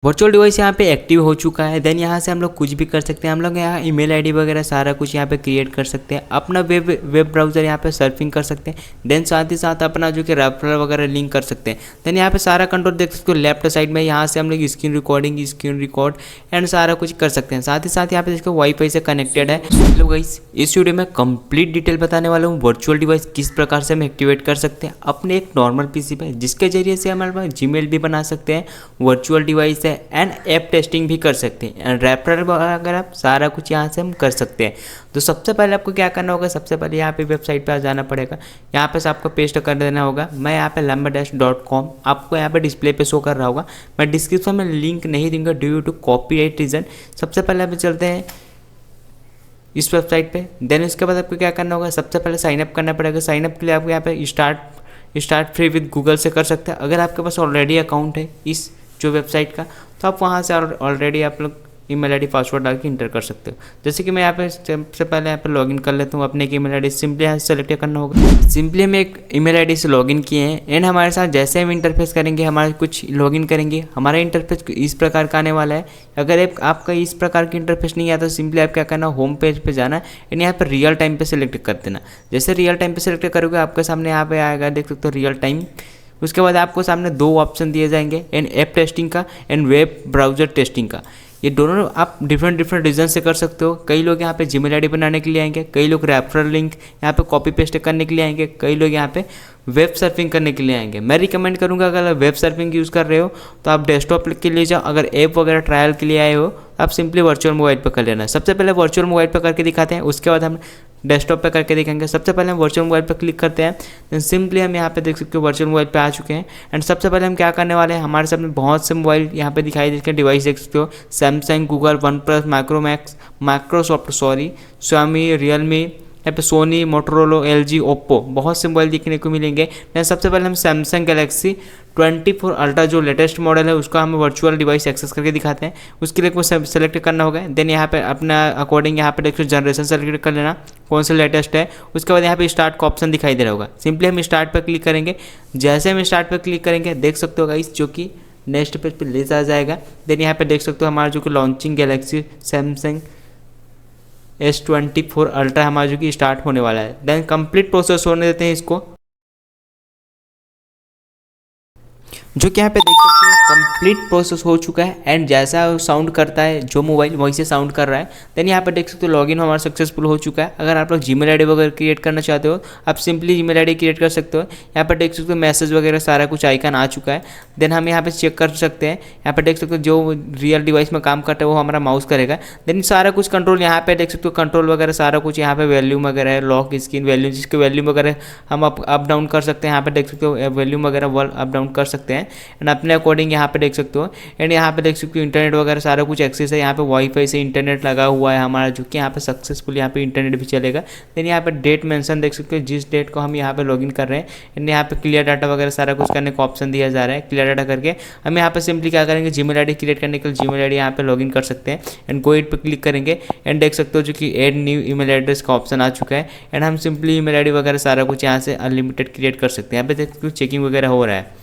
Virtual device यहाँ पे active हो चुका है। देन यहाँ से हम लोग कुछ भी कर सकते हैं। हम लोग यहाँ ईमेल आईडी वगैरह सारा कुछ यहाँ पे क्रिएट कर सकते हैं। अपना वेब ब्राउज़र यहाँ पे सर्फिंग कर सकते हैं। देन साथ ही साथ अपना जो कि रेफरल वगैरह लिंक कर सकते हैं। देन यहाँ पे सारा कंट्रोल देख सकते हो लेफ्ट साइड में। यहाँ से हम लोग स्क्रीन रिकॉर्ड एंड सारा कुछ कर सकते हैं। साथ ही साथ यहाँ पे देखो वाईफाई से कनेक्टेड है। हेलो गाइस, इस वीडियो में कंप्लीट डिटेल बताने वाला हूँ वर्चुअल डिवाइस किस प्रकार से हम एक्टिवेट कर सकते हैं अपने एक नॉर्मल पीसी पे, जिसके जरिए से हमारे पास जीमेल भी बना सकते हैं, वर्चुअल डिवाइस है एंड ऐप टेस्टिंग भी कर सकते हैं एंड रेफरल वगैरह सारा कुछ यहाँ से हम कर सकते हैं। तो सबसे पहले आपको क्या करना होगा, सबसे पहले यहाँ पे वेबसाइट पे आ जाना पड़ेगा। यहाँ पे से आपको पेस्ट कर देना होगा। मैं यहाँ पे lambda-.com आपको यहाँ पे डिस्प्ले पे शो कर रहा होगा। मैं डिस्क्रिप्शन में लिंक नहीं दूंगा ड्यू टू कॉपीराइट रीजन। सबसे पहले अभी चलते हैं इस वेबसाइट पे। देन उसके बाद आपको क्या करना होगा, सबसे पहले साइनअप करना पड़ेगा। साइनअप के लिए आपको यहाँ पे स्टार्ट फ्री विद गूगल से कर सकते हैं। अगर आपके पास ऑलरेडी अकाउंट है इस जो वेबसाइट का, तो आप वहाँ से ऑलरेडी आप लोग ईमेल आईडी पासवर्ड डाल के इंटर कर सकते हो। जैसे कि मैं यहाँ पे सबसे पहले यहाँ पे लॉगिन कर लेता हूँ अपने एक ईमेल आईडी। सिंपली यहाँ से सेलेक्ट करना होगा। सिंपली हम एक ईमेल आईडी से लॉगिन किए हैं एंड हमारे साथ जैसे हम इंटरफेस करेंगे, हमारा कुछ लॉगिन करेंगे, हमारा इंटरफेस इस प्रकार का आने वाला है। अगर आपका इस प्रकार की इंटरफेस नहीं आता, सिंपली आप क्या करना, होम पेज पे जाना है एंड यहाँ पर रियल टाइम पे सेलेक्ट कर देना। जैसे रियल टाइम पे सेलेक्ट करोगे आपके सामने यहाँ पे आएगा, देख सकते हो रियल टाइम। उसके बाद आपको सामने दो ऑप्शन दिए जाएंगे, एंड ऐप टेस्टिंग का एंड वेब ब्राउज़र टेस्टिंग का। ये दोनों आप डिफरेंट रीजन से कर सकते हो। कई लोग यहाँ पे जीमेल आईडी बनाने के लिए आएंगे, कई लोग रेफरल लिंक यहाँ पे कॉपी पेस्ट करने के लिए आएंगे, कई लोग यहाँ पे वेब सर्फिंग करने के लिए आएंगे। मैं रिकमेंड करूँगा अगर वेब सर्फिंग यूज़ कर रहे हो तो आप डेस्कटॉप के लिए जाओ। अगर ऐप वगैरह ट्रायल के लिए आए हो तो आप सिंपली वर्चुअल मोबाइल पर कर लेना। सबसे पहले वर्चुअल मोबाइल पर करके दिखाते हैं, उसके बाद हम डेस्कटॉप पे करके देखेंगे। सबसे पहले हम वर्चुअल मोबाइल पर क्लिक करते हैं। देन सिंपली हम यहाँ पे देख सकते हो वर्चुअल मोबाइल पे आ चुके हैं। एंड सबसे पहले हम क्या करने वाले हैं, हमारे सामने बहुत से मोबाइल यहाँ पे दिखाई देते हैं, डिवाइस देख सकते हो, Samsung, Google, OnePlus, Microsoft स्वामी, रियलमी, यहाँ पे सोनी, मोटोरोला, LG, ओप्पो, बहुत से मोबाइल देखने को मिलेंगे। सबसे पहले हम सैमसंग गैलेक्सी 24 अल्ट्रा जो लेटेस्ट मॉडल है उसका हम वर्चुअल डिवाइस एक्सेस करके दिखाते हैं। उसके लिए कुछ सेलेक्ट करना होगा। देन यहाँ पे अपना अकॉर्डिंग यहाँ पे देखो जनरेशन सेलेक्ट कर लेना, कौन सा लेटेस्ट है। उसके बाद यहाँ पे स्टार्ट का ऑप्शन दिखाई दे रहा होगा। सिंपली हम स्टार्ट पर क्लिक करेंगे। जैसे हम स्टार्ट पर क्लिक करेंगे देख सकते हो गाइस जो कि नेक्स्ट पेज पर ले जा जाएगा। देन यहाँ पे देख सकते हो हमारा जो कि launching Galaxy Samsung S24 ultra हमारा जो कि स्टार्ट होने वाला है। देन कंप्लीट प्रोसेस होने देते हैं इसको, जो कि यहाँ पे देख सकते हो कंप्लीट प्रोसेस हो चुका है। एंड जैसा साउंड करता है जो मोबाइल वैसे साउंड कर रहा है। देन यहाँ पे देख सकते हो लॉगिन हमारा सक्सेसफुल हो चुका है। अगर आप लोग जीमेल आईडी वगैरह क्रिएट करना चाहते हो आप सिंपली जीमेल आईडी क्रिएट कर सकते हो। यहाँ पर देख सकते हो मैसेज वगैरह सारा कुछ आइकन आ चुका है। देन हम यहाँ पे चेक कर सकते हैं। यहाँ पे देख सकते हो जो रियल डिवाइस में काम करता है वो हमारा माउस करेगा। देन सारा कुछ कंट्रोल यहाँ पे देख सकते हो, कंट्रोल वगैरह सारा कुछ यहाँ पे वैल्यूम वगैरह है, लॉक स्क्रीन वैल्यूम, जिसके वैल्यूम वगैरह हम अप डाउन कर सकते हैं। यहाँ पे देख सकते हो वैल्यूम वगैरह अप डाउन कर सकते हैं एंड अपने अकॉर्डिंग यहाँ पे देख सकते हो। एंड यहाँ पे देख सकते हो इंटरनेट वगैरह सारा कुछ एक्सेस है। यहाँ पे वाईफाई से इंटरनेट लगा हुआ है हमारा, जो कि यहाँ पे सक्सेसफुल यहाँ पे इंटरनेट भी चलेगा। देन यहाँ पे डेट मेंशन देख सकते हो, जिस डेट को हम यहाँ पे लॉगिन कर रहे हैं। एंड यहाँ पे क्लियर डाटा वगैरह सारा कुछ करने का ऑप्शन दिया जा रहा है। क्लियर डाटा करके हम यहाँ पे सिंपली क्या करेंगे, जीमेल आईडी क्रिएट करने के लिए जीमेल आईडी यहाँ पे लॉगिन कर सकते हैं। एंड गो इट पे क्लिक करेंगे एंड देख सकते हो जो कि ऐड न्यू ईमेल एड्रेस का ऑप्शन आ चुका है। एंड हम सिंपली ईमेल आईडी वगैरह सारा कुछ यहाँ से अनलिमिटेड क्रिएट कर सकते हैं। यहाँ पे देख सकते हो चेकिंग वगैरह हो रहा है।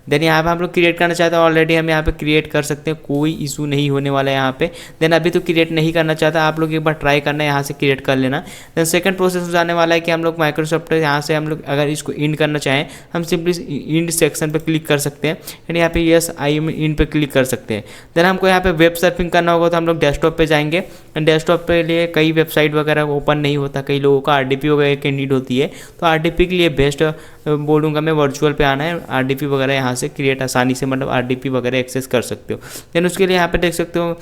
देन यहाँ पे हम लोग क्रिएट करना चाहते हैं, ऑलरेडी हम यहाँ पे क्रिएट कर सकते हैं, कोई इशू नहीं होने वाला है यहाँ पे। देन अभी तो क्रिएट नहीं करना चाहता, आप लोग एक बार ट्राई करना है, यहाँ से क्रिएट कर लेना। देन सेकंड प्रोसेस हो जाने वाला है कि हम लोग माइक्रोसॉफ्ट यहाँ से हम लोग अगर इसको इंड करना चाहें, हम सिंपली इंड सेक्शन पर क्लिक कर सकते हैं एंड यहाँ पे यस आई एम इंड पर क्लिक कर सकते हैं। देन हमको यहाँ पे वेब सर्फिंग करना होगा तो हम लोग डेस्कटॉप पे जाएंगे। एंड डेस्कटॉप पे लिए कई वेबसाइट वगैरह ओपन नहीं होता, कई लोगों का RDP वगैरह की नीड होती है। तो RDP के लिए बेस्ट बोलूँगा मैं, वर्चुअल पे आना है। RDP वगैरह यहाँ से क्रिएट आसानी से मतलब RDP वगैरह एक्सेस कर सकते हो। देन उसके लिए यहाँ पे देख सकते हो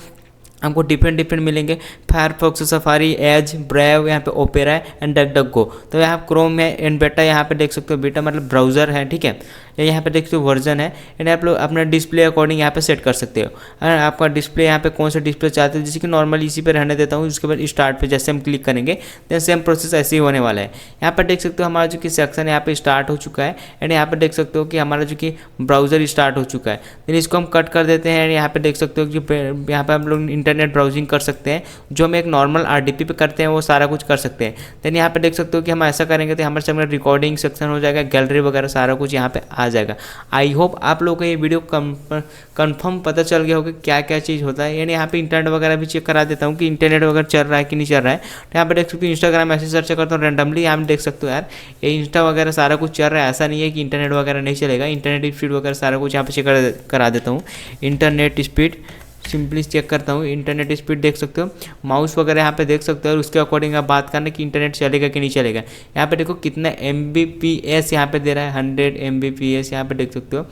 हमको डिफरेंट मिलेंगे, फायरफॉक्स, सफारी, एज, ब्रेव, यहाँ पे ओपेरा एंड डकडकगो। तो यहाँ क्रोम है एंड बेटा यहाँ पे देख सकते हो, बेटा मतलब ब्राउज़र है, ठीक है। यहाँ पे देख सकते हो वर्जन है एंड आप लोग अपना डिस्प्ले अकॉर्डिंग यहाँ पे सेट कर सकते हो। अगर आपका डिस्प्ले यहाँ पे कौन सा डिस्प्ले चाहते हो, जैसे कि नॉर्मली इसी पे रहने देता हूँ। उसके बाद स्टार्ट पे जैसे हम क्लिक करेंगे देन सेम प्रोसेस ऐसे ही होने वाला है। यहाँ पर देख सकते हो हमारा जो कि सेक्शन यहाँ पे स्टार्ट हो चुका है एंड यहाँ पे देख सकते हो कि हमारा जो कि ब्राउज़र स्टार्ट हो चुका है। देन इसको हम कट कर देते हैं एंड यहाँ पे देख सकते हो कि यहाँ पे हम लोग इंटरनेट ब्राउजिंग कर सकते हैं, जो हम एक नॉर्मल RDP पे करते हैं वो सारा कुछ कर सकते हैं। देन यहाँ पे देख सकते हो कि हम ऐसा करेंगे तो हमारे सामने रिकॉर्डिंग सेक्शन हो जाएगा, गैलरी वगैरह सारा कुछ यहाँ पे आ जाएगा। आई होप आप लोगों को ये वीडियो कंफर्म पता चल गया होगा क्या क्या चीज़ होता है। यानी यहाँ पे इंटरनेट वगैरह भी चेक करा देता हूँ कि इंटरनेट वगैरह चल रहा है कि नहीं चल रहा है। तो यहाँ पे देख सकते हो इंस्टाग्राम ऐसे सर्च करता हूँ रैंडमली, यहाँ पे देख सकते हो यार ये इंस्टा वगैरह सारा कुछ चल रहा है, ऐसा नहीं है कि इंटरनेट वगैरह नहीं चलेगा। इंटरनेट स्पीड वगैरह सारा कुछ यहाँ पे चेक करा देता हूँ। इंटरनेट स्पीड सिंपली चेक करता हूँ, इंटरनेट स्पीड देख सकते हो, माउस वगैरह यहाँ पे देख सकते हो और उसके अकॉर्डिंग आप बात करना कि इंटरनेट चलेगा कि नहीं चलेगा। यहाँ पे देखो कितना Mbps यहाँ पे दे रहा है, 100 Mbps यहाँ पे देख सकते हो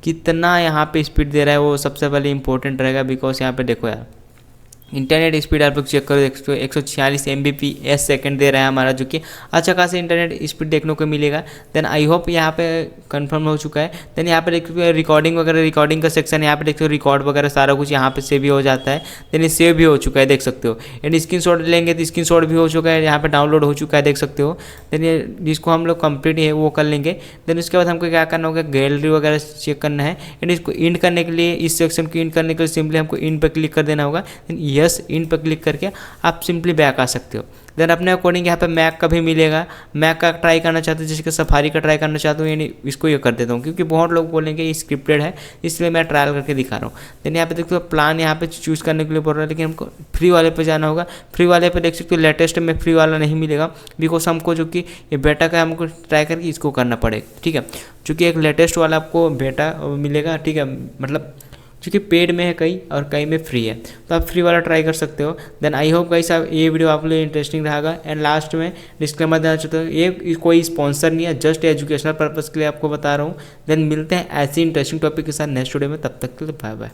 कितना यहाँ पे स्पीड दे रहा है, वो सबसे पहले इंपॉर्टेंट रहेगा। बिकॉज यहाँ पे देखो यार इंटरनेट स्पीड आप लोग चेक करो, देख सकते हो 146 Mbps सेकंड दे रहा है हमारा, जो कि अच्छा खासा इंटरनेट स्पीड देखने को मिलेगा। देन आई होप यहाँ पे कंफर्म हो चुका है। देन यहाँ पे देख सकते हो रिकॉर्डिंग वगैरह, रिकॉर्डिंग का सेक्शन यहाँ पे देख सकते हो, रिकॉर्ड वगैरह सारा कुछ यहाँ पे सेव भी हो जाता है। देन ये सेव भी हो चुका है देख सकते हो। एंड स्क्रीनशॉट लेंगे तो स्क्रीनशॉट भी हो चुका है, यहाँ पे डाउनलोड हो चुका है देख सकते हो। देन ये जिसको हम लोग कंप्लीट है वो कर लेंगे। देन उसके बाद हमको क्या करना होगा, गैलरी वगैरह चेक करना है। एंड इसको इंड करने के लिए, इस सेक्शन को इंड करने के लिए सिंपली हमको इंड पर क्लिक कर देना होगा। यस इन पर क्लिक करके आप सिंपली बैक आ सकते हो। देन अपने अकॉर्डिंग यहाँ पे मैक का भी मिलेगा, मैक का ट्राई करना चाहते हो, जैसे कि सफारी का ट्राई करना चाहता हूँ, यानी इसको ये कर देता हूँ क्योंकि बहुत लोग बोलेंगे ये स्क्रिप्टेड है, इसलिए मैं ट्रायल करके दिखा रहा हूँ। देन यहाँ पे देखते हो प्लान यहाँ पे चूज़ करने के लिए बोल रहा है, लेकिन हमको फ्री वाले पे जाना होगा। फ्री वाले पे देख सकते हो लेटेस्ट में फ्री वाला नहीं मिलेगा, बिकॉज हमको जो कि ये बेटा का हमको ट्राई करके इसको करना पड़ेगा, ठीक है। चूँकि एक लेटेस्ट वाला आपको बेटा मिलेगा, ठीक है, मतलब क्योंकि पेड में है कई और कई में फ्री है, तो आप फ्री वाला ट्राई कर सकते हो। देन आई होप गाइस ये वीडियो आप लोग इंटरेस्टिंग रहेगा। एंड लास्ट में डिस्क्लेमर देना चाहता हूँ, ये कोई स्पॉन्सर नहीं है, जस्ट एजुकेशनल पर्पज़ के लिए आपको बता रहा हूँ। देन मिलते हैं ऐसी इंटरेस्टिंग टॉपिक के साथ नेक्स्ट वीडियो में, तब तक के लिए बाय बाय।